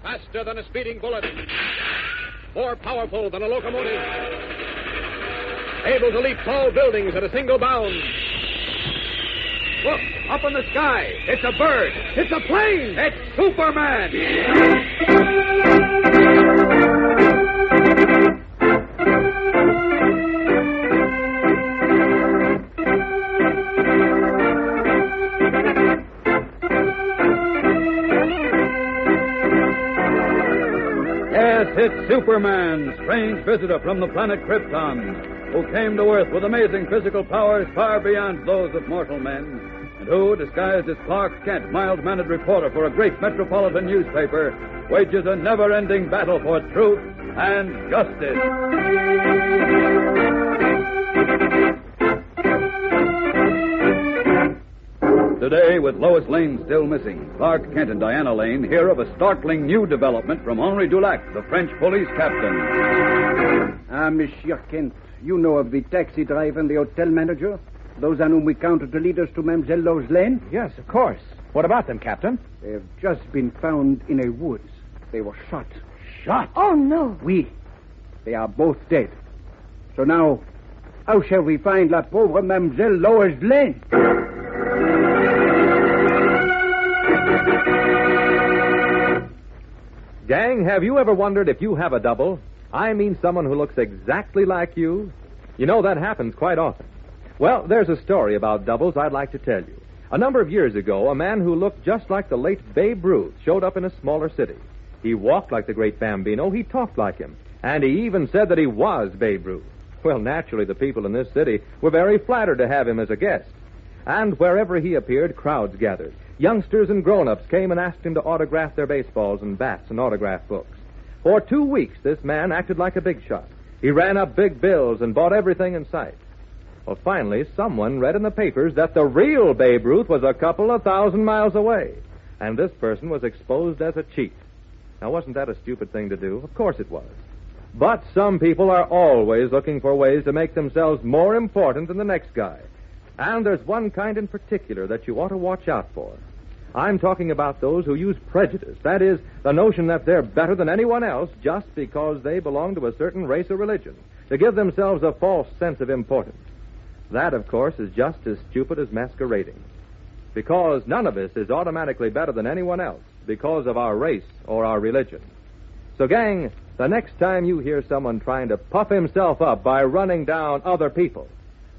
Faster than a speeding bullet. More powerful than a locomotive. Able to leap tall buildings at a single bound. Look, up in the sky. It's a bird. It's a plane. It's Superman. Yes, it's Superman, strange visitor from the planet Krypton, who came to Earth with amazing physical powers far beyond those of mortal men, and who, disguised as Clark Kent, mild-mannered reporter for a great metropolitan newspaper, wages a never-ending battle for truth and justice. Today, with Lois Lane still missing, Clark Kent and Diana Lane hear of a startling new development from Henri Dulac, the French police captain. Ah, Monsieur Kent, you know of the taxi driver and the hotel manager? Those on whom we counted the leaders to Mademoiselle Lois Lane? Yes, of course. What about them, Captain? They have just been found in a woods. They were shot. Shot? Oh, no. They are both dead. So now, how shall we find la pauvre Mademoiselle Lois Lane? Gang, have you ever wondered if you have a double? I mean someone who looks exactly like you. You know, that happens quite often. Well, there's a story about doubles I'd like to tell you. A number of years ago, a man who looked just like the late Babe Ruth showed up in a smaller city. He walked like the great Bambino, he talked like him, and he even said that he was Babe Ruth. Well, naturally, the people in this city were very flattered to have him as a guest. And wherever he appeared, crowds gathered. Youngsters and grown-ups came and asked him to autograph their baseballs and bats and autograph books. For 2 weeks, this man acted like a big shot. He ran up big bills and bought everything in sight. Well, finally, someone read in the papers that the real Babe Ruth was a couple of 1,000 miles away. And this person was exposed as a cheat. Now, wasn't that a stupid thing to do? Of course it was. But some people are always looking for ways to make themselves more important than the next guy. And there's one kind in particular that you ought to watch out for. I'm talking about those who use prejudice. That is, the notion that they're better than anyone else just because they belong to a certain race or religion, to give themselves a false sense of importance. That, of course, is just as stupid as masquerading. Because none of us is automatically better than anyone else because of our race or our religion. So, gang, the next time you hear someone trying to puff himself up by running down other people,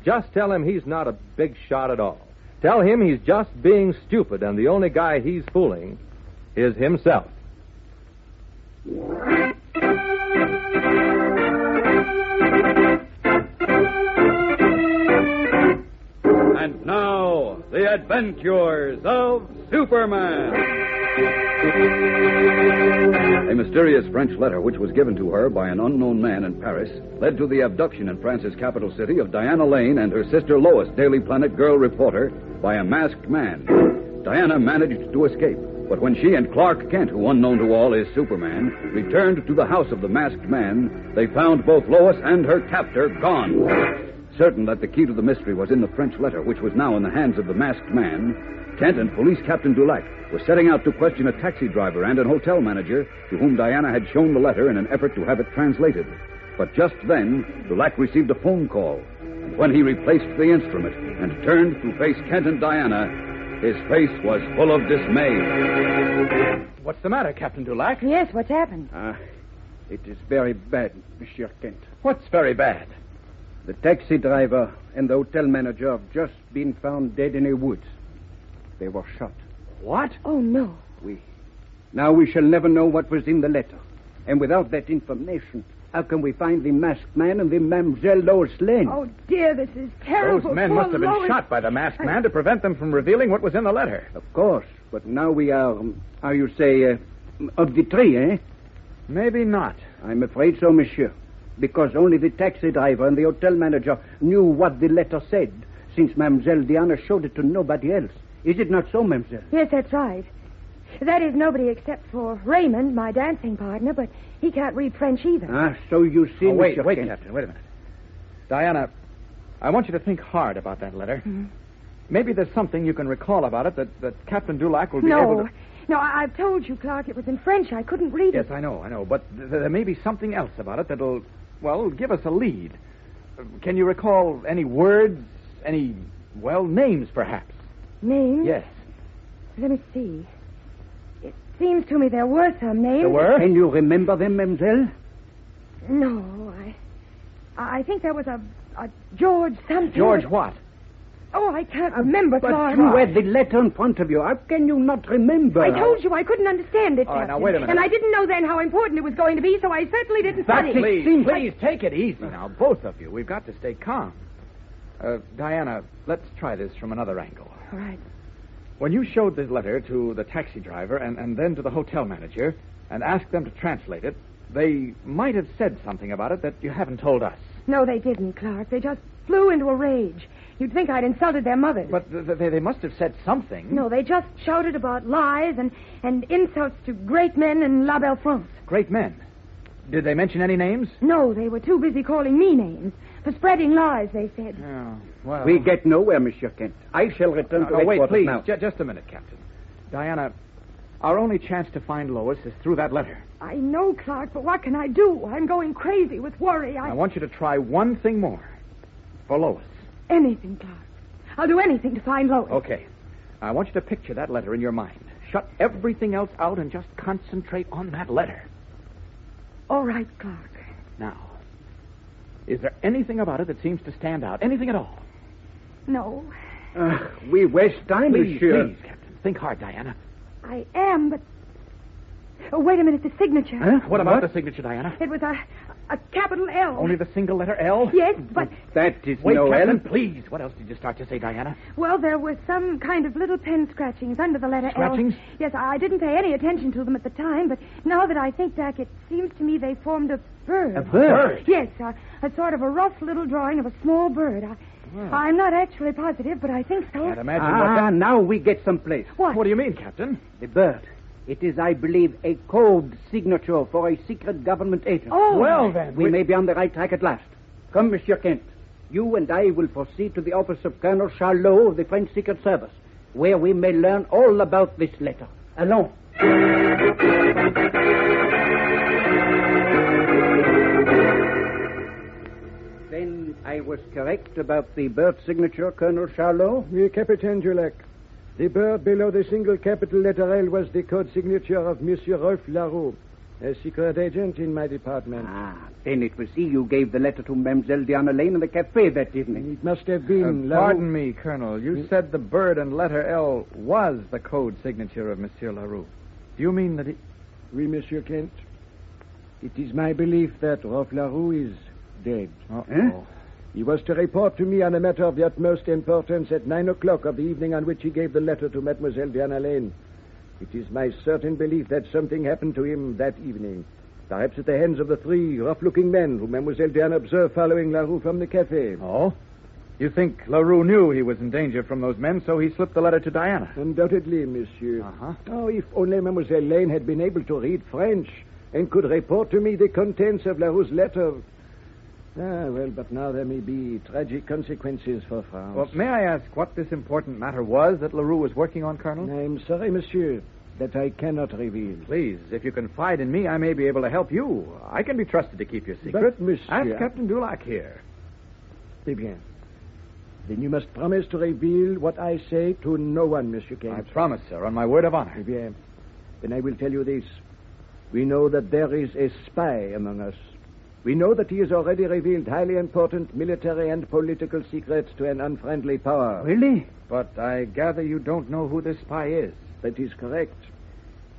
just tell him he's not a big shot at all. Tell him he's just being stupid, and the only guy he's fooling is himself. And now, the adventures of Superman. A mysterious French letter, which was given to her by an unknown man in Paris, led to the abduction in France's capital city of Diana Lane and her sister Lois, Daily Planet girl reporter, by a masked man. Diana managed to escape, but when she and Clark Kent, who unknown to all is Superman, returned to the house of the masked man, they found both Lois and her captor gone. Certain that the key to the mystery was in the French letter, which was now in the hands of the masked man, Kent and Police Captain Dulac were setting out to question a taxi driver and an hotel manager to whom Diana had shown the letter in an effort to have it translated. But just then, Dulac received a phone call. And when he replaced the instrument and turned to face Kent and Diana, his face was full of dismay. What's the matter, Captain Dulac? Yes, what's happened? It is very bad, Monsieur Kent. What's very bad? The taxi driver and the hotel manager have just been found dead in a woods. They were shot. What? Oh, no. Now we shall never know what was in the letter. And without that information, how can we find the masked man and the Mademoiselle Lois Lane? Oh, dear, this is terrible. Those men Poor must have been Lois. shot by the masked man to prevent them from revealing what was in the letter. Of course. But now we are, how you say, of the tree, eh? Maybe not. I'm afraid so, monsieur. Because only the taxi driver and the hotel manager knew what the letter said, since Mademoiselle Diana showed it to nobody else. Is it not so, Mademoiselle? Yes, that's right. That is nobody except for Raymond, my dancing partner, but he can't read French either. So you see... Wait, Monsieur Kent. Captain, wait a minute. Diana, I want you to think hard about that letter. Mm-hmm. Maybe there's something you can recall about it that Captain Dulac will be able to... No, I've told you, Clark, it was in French. I couldn't read Yes, it. I know. But there may be something else about it that'll, give us a lead. Can you recall any words, any, names, perhaps? Names? Yes. Let me see. It seems to me there were some names. There were? Can you remember them, mademoiselle? No, I think there was a George something. George what? Oh, I can't remember, But Clark. you had the letter in front of you. How can you not remember? I told you I couldn't understand it, All right, now, Captain. wait a minute. And I didn't know then how important it was going to be, so I certainly didn't study. Please, take it easy now, both of you. We've got to stay calm. Diana, let's try this from another angle. All right. When you showed the letter to the taxi driver and then to the hotel manager and asked them to translate it, they might have said something about it that you haven't told us. No, they didn't, Clark. They just flew into a rage. You'd think I'd insulted their mothers. But they must have said something. No, they just shouted about lies and insults to great men in La Belle France. Great men. Did they mention any names? No, they were too busy calling me names. For spreading lies, they said. Oh, well. We get nowhere, Monsieur Kent. I shall return to wait, headquarters please. now. Just a minute, Captain. Diana, our only chance to find Lois is through that letter. I know, Clark, but what can I do? I'm going crazy with worry. I want you to try one thing more. For Lois. Anything, Clark. I'll do anything to find Lois. Okay. I want you to picture that letter in your mind. Shut everything else out and just concentrate on that letter. All right, Clark. Now, is there anything about it that seems to stand out? Anything at all? No. We waste time, monsieur. Please, Captain. Think hard, Diana. I am, but... Oh, wait a minute, the signature. Huh? What about the signature, Diana? It was a capital L. Only the single letter L? Yes, but... That is Wait, no Captain, L. please. What else did you start to say, Diana? Well, there were some kind of little pen scratchings under the letter Scratchings? L. Yes, I didn't pay any attention to them at the time, but now that I think back, it seems to me they formed a bird. A bird? Yes, a sort of a rough little drawing of a small bird. I'm not actually positive, but I think so. Can't imagine now we get someplace. What? What do you mean, Captain? The bird. It is, I believe, a code signature for a secret government agent. Oh. Well, then. We may be on the right track at last. Come, Monsieur Kent. You and I will proceed to the office of Colonel Charlot of the French Secret Service, where we may learn all about this letter. Allons. Then I was correct about the bird signature, Colonel Charlot? Oui, Captain Julek. The bird below the single capital letter L was the code signature of Monsieur Rolf Larue, a secret agent in my department. Then it was he who gave the letter to Mademoiselle Diana Lane in the cafe that evening. It must have been Larue. Pardon me, Colonel. You said the bird and letter L was the code signature of Monsieur Larue. Do you mean that he... Oui, Monsieur Kent. It is my belief that Rolf Larue is dead. Uh-oh. He was to report to me on a matter of the utmost importance at 9 o'clock of the evening on which he gave the letter to Mademoiselle Diana Lane. It is my certain belief that something happened to him that evening. Perhaps at the hands of the three rough-looking men whom Mademoiselle Diana observed following Larue from the cafe. Oh? You think Larue knew he was in danger from those men, so he slipped the letter to Diana? Undoubtedly, monsieur. Uh-huh. Oh, if only Mademoiselle Lane had been able to read French and could report to me the contents of Larue's letter... but now there may be tragic consequences for France. Well, may I ask what this important matter was that Larue was working on, Colonel? I'm sorry, monsieur, that I cannot reveal. Please, if you confide in me, I may be able to help you. I can be trusted to keep your secret. But, monsieur... Ask Captain Dulac here. Eh bien. Then you must promise to reveal what I say to no one, Monsieur Kent. I promise, sir, on my word of honor. Eh bien. Then I will tell you this. We know that there is a spy among us. We know that he has already revealed highly important military and political secrets to an unfriendly power. Really? But I gather you don't know who this spy is. That is correct.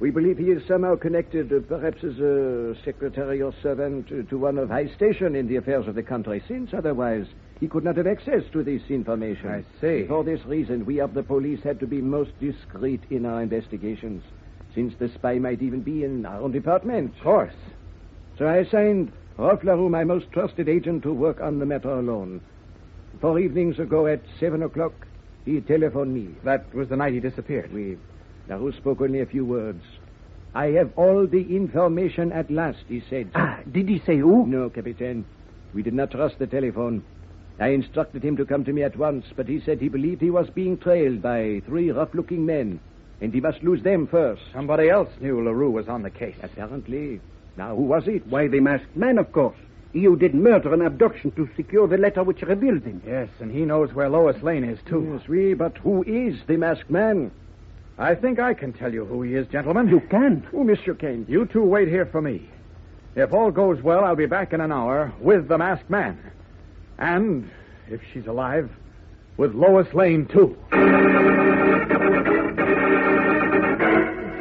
We believe he is somehow connected, perhaps as a secretary or servant, to one of high station in the affairs of the country, since otherwise he could not have access to this information. I see. For this reason, we of the police had to be most discreet in our investigations, since the spy might even be in our own department. Of course. So I assigned Rolf Larue, my most trusted agent, to work on the matter alone. 4 evenings ago at 7 o'clock, he telephoned me. That was the night he disappeared. Larue spoke only a few words. I have all the information at last, he said. Did he say who? No, Captain. We did not trust the telephone. I instructed him to come to me at once, but he said he believed he was being trailed by 3 rough-looking men, and he must lose them first. Somebody else knew LaRue was on the case. Apparently. Now, who was it? Why, the masked man, of course. You did murder and abduction to secure the letter which revealed him. Yes, and he knows where Lois Lane is, too. Yes, oui, but who is the masked man? I think I can tell you who he is, gentlemen. You can. Oh, Monsieur Kane. You two wait here for me. If all goes well, I'll be back in an hour with the masked man. And, if she's alive, with Lois Lane, too.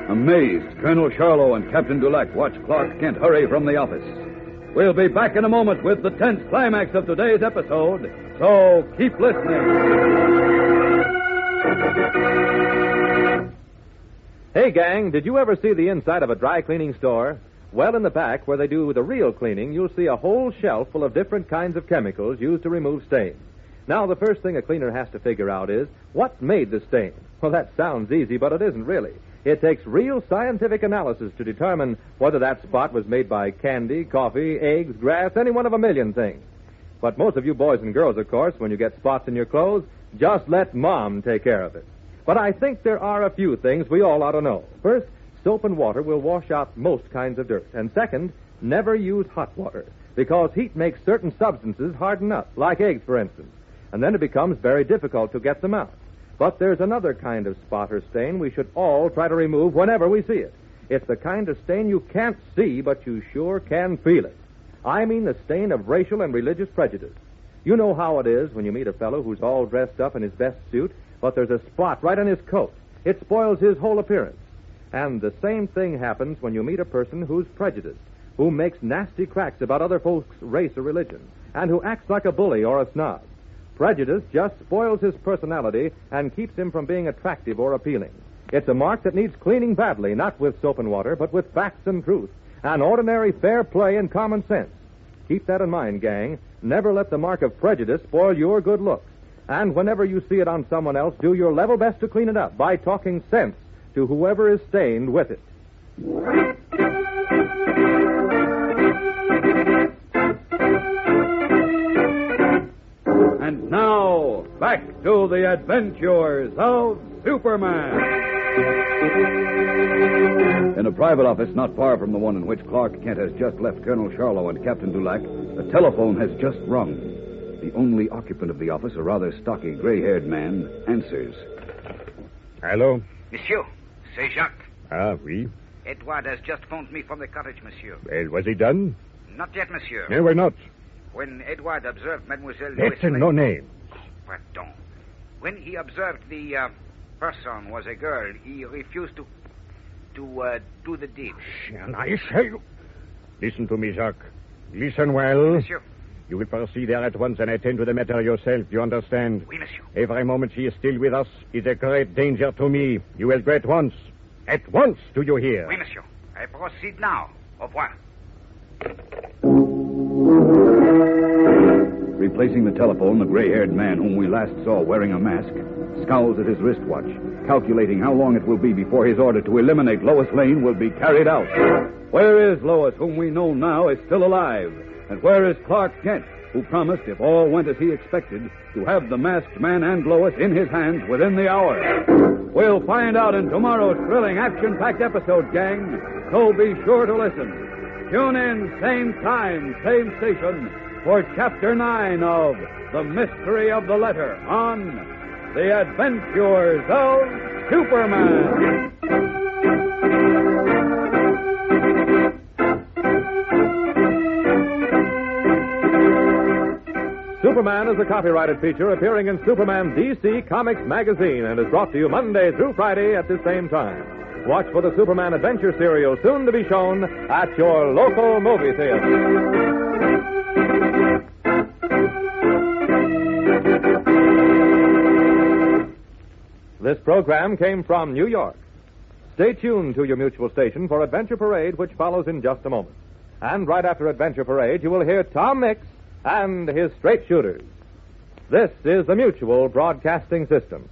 Amazed, Colonel Charlot and Captain Dulac watch Clark Kent hurry from the office. We'll be back in a moment with the tense climax of today's episode, so keep listening. Hey, gang, did you ever see the inside of a dry cleaning store? Well, in the back, where they do the real cleaning, you'll see a whole shelf full of different kinds of chemicals used to remove stains. Now, the first thing a cleaner has to figure out is, what made the stain? Well, that sounds easy, but it isn't really. It takes real scientific analysis to determine whether that spot was made by candy, coffee, eggs, grass, any one of a million things. But most of you boys and girls, of course, when you get spots in your clothes, just let Mom take care of it. But I think there are a few things we all ought to know. First, soap and water will wash out most kinds of dirt. And second, never use hot water, because heat makes certain substances harden up, like eggs, for instance. And then it becomes very difficult to get them out. But there's another kind of spot or stain we should all try to remove whenever we see it. It's the kind of stain you can't see, but you sure can feel it. I mean the stain of racial and religious prejudice. You know how it is when you meet a fellow who's all dressed up in his best suit, but there's a spot right on his coat. It spoils his whole appearance. And the same thing happens when you meet a person who's prejudiced, who makes nasty cracks about other folks' race or religion, and who acts like a bully or a snob. Prejudice just spoils his personality and keeps him from being attractive or appealing. It's a mark that needs cleaning badly, not with soap and water, but with facts and truth, and ordinary fair play and common sense. Keep that in mind, gang. Never let the mark of prejudice spoil your good looks. And whenever you see it on someone else, do your level best to clean it up by talking sense to whoever is stained with it. And now, back to the adventures of Superman. In a private office not far from the one in which Clark Kent has just left Colonel Charlot and Captain Dulac, the telephone has just rung. The only occupant of the office, a rather stocky, gray-haired man, answers. Hello? Monsieur, c'est Jacques. Ah, oui. Edward has just phoned me from the cottage, monsieur. Well, was it done? Not yet, monsieur. No, why not? When Edward observed Mademoiselle Lois That's no name. Pardon. When he observed the person was a girl, he refused to do the deed. And I say you... Listen to me, Jacques. Listen well. Monsieur. You will proceed there at once and attend to the matter yourself, you understand? Oui, monsieur. Every moment she is still with us is a great danger to me. You will go at once. At once, do you hear? Oui, monsieur. I proceed now. Au revoir. Replacing the telephone, the gray-haired man whom we last saw wearing a mask scowls at his wristwatch, calculating how long it will be before his order to eliminate Lois Lane will be carried out. Where is Lois, whom we know now is still alive? And where is Clark Kent, who promised, if all went as he expected, to have the masked man and Lois in his hands within the hour? We'll find out in tomorrow's thrilling, action-packed episode, gang, so be sure to listen. Tune in, same time, same station, for Chapter 9 of The Mystery of the Letter on The Adventures of Superman. Superman is a copyrighted feature appearing in Superman DC Comics magazine and is brought to you Monday through Friday at the same time. Watch for the Superman Adventure serial soon to be shown at your local movie theater. This program came from New York. Stay tuned to your mutual station for Adventure Parade, which follows in just a moment. And right after Adventure Parade, you will hear Tom Mix and his straight shooters. This is the Mutual Broadcasting System.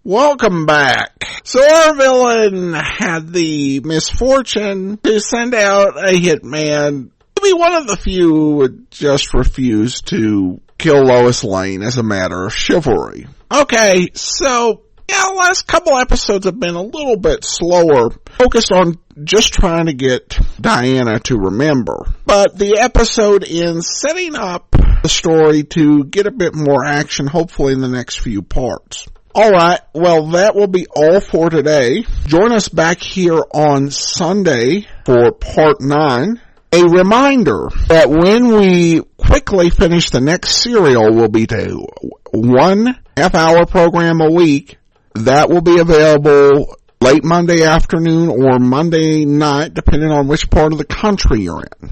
Welcome back. So our villain had the misfortune to send out a hitman to be one of the few who would just refuse to kill Lois Lane as a matter of chivalry. Okay, so Yeah, the last couple episodes have been a little bit slower, focused on just trying to get Diana to remember. But the episode ends setting up the story to get a bit more action, hopefully in the next few parts. Alright, well that will be all for today. Join us back here on Sunday for part 9. A reminder that when we quickly finish the next serial, will be to 1 half-hour program a week. That will be available late Monday afternoon or Monday night, depending on which part of the country you're in.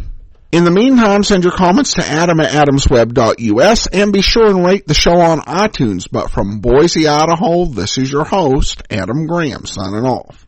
In the meantime, send your comments to adam@adamsweb.us and be sure and rate the show on iTunes. But from Boise, Idaho, this is your host, Adam Graham, signing off.